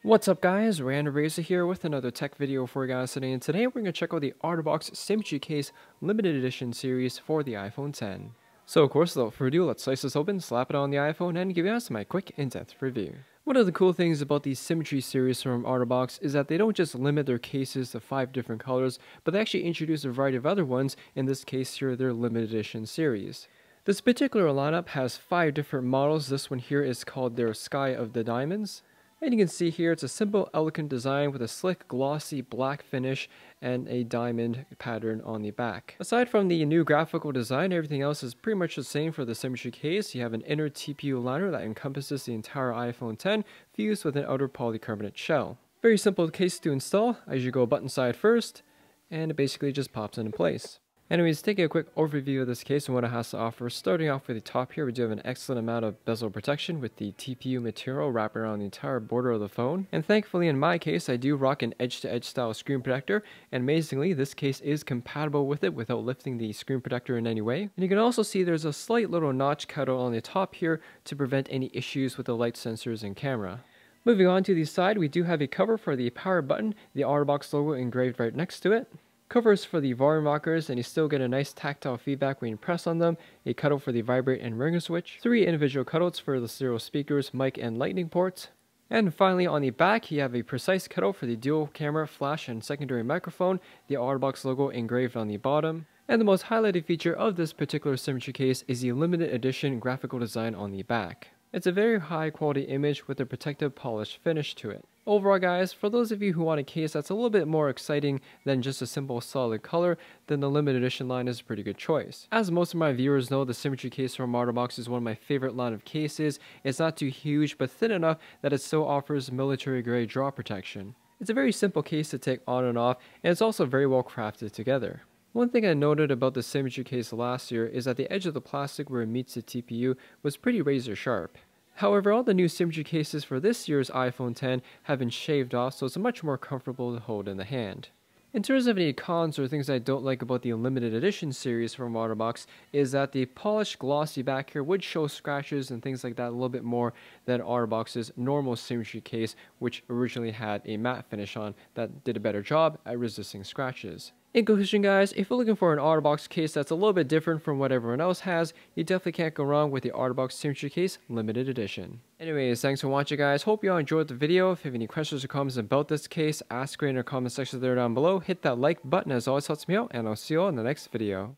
What's up guys, Random Racer here with another tech video for you guys today, and today we're going to check out the OtterBox Symmetry Case Limited Edition series for the iPhone X. So of course, without further ado, let's slice this open, slap it on the iPhone, and give you guys my quick in-depth review. One of the cool things about the Symmetry series from OtterBox is that they don't just limit their cases to 5 different colors, but they actually introduce a variety of other ones, in this case here their limited edition series. This particular lineup has 5 different models. This one here is called their Sky of the Diamonds. And you can see here it's a simple, elegant design with a slick, glossy black finish and a diamond pattern on the back. Aside from the new graphical design, everything else is pretty much the same for the Symmetry case. You have an inner TPU liner that encompasses the entire iPhone X, fused with an outer polycarbonate shell. Very simple case to install, as you go button side first, and it basically just pops into place. Anyways, taking a quick overview of this case and what it has to offer. Starting off with the top here, we do have an excellent amount of bezel protection with the TPU material wrapped around the entire border of the phone. And thankfully in my case, I do rock an edge-to-edge style screen protector, and amazingly this case is compatible with it without lifting the screen protector in any way. And you can also see there's a slight little notch cut out on the top here to prevent any issues with the light sensors and camera. Moving on to the side, we do have a cover for the power button, the OtterBox logo engraved right next to it. Covers for the volume rockers, and you still get a nice tactile feedback when you press on them. A cutout for the vibrate and ringer switch. 3 individual cutouts for the stereo speakers, mic, and lightning ports. And finally on the back, you have a precise cutout for the dual camera, flash, and secondary microphone. The OtterBox logo engraved on the bottom. And the most highlighted feature of this particular Symmetry case is the limited edition graphical design on the back. It's a very high quality image with a protective polished finish to it. Overall guys, for those of you who want a case that's a little bit more exciting than just a simple solid color, then the limited edition line is a pretty good choice. As most of my viewers know, the Symmetry case from OtterBox is one of my favorite line of cases. It's not too huge, but thin enough that it still offers military grade draw protection. It's a very simple case to take on and off, and it's also very well crafted together. One thing I noted about the Symmetry case last year is that the edge of the plastic where it meets the TPU was pretty razor sharp. However, all the new Symmetry cases for this year's iPhone X have been shaved off, so it's much more comfortable to hold in the hand. In terms of any cons or things I don't like about the limited edition series from OtterBox is that the polished glossy back here would show scratches and things like that a little bit more than OtterBox's normal Symmetry case, which originally had a matte finish on that did a better job at resisting scratches. In conclusion guys, if you're looking for an OtterBox case that's a little bit different from what everyone else has, you definitely can't go wrong with the OtterBox Symmetry case limited edition. Anyways, thanks for watching guys, hope you all enjoyed the video. If you have any questions or comments about this case, ask it in the comment section there down below. Hit that like button, as always helps me out, and I'll see you all in the next video.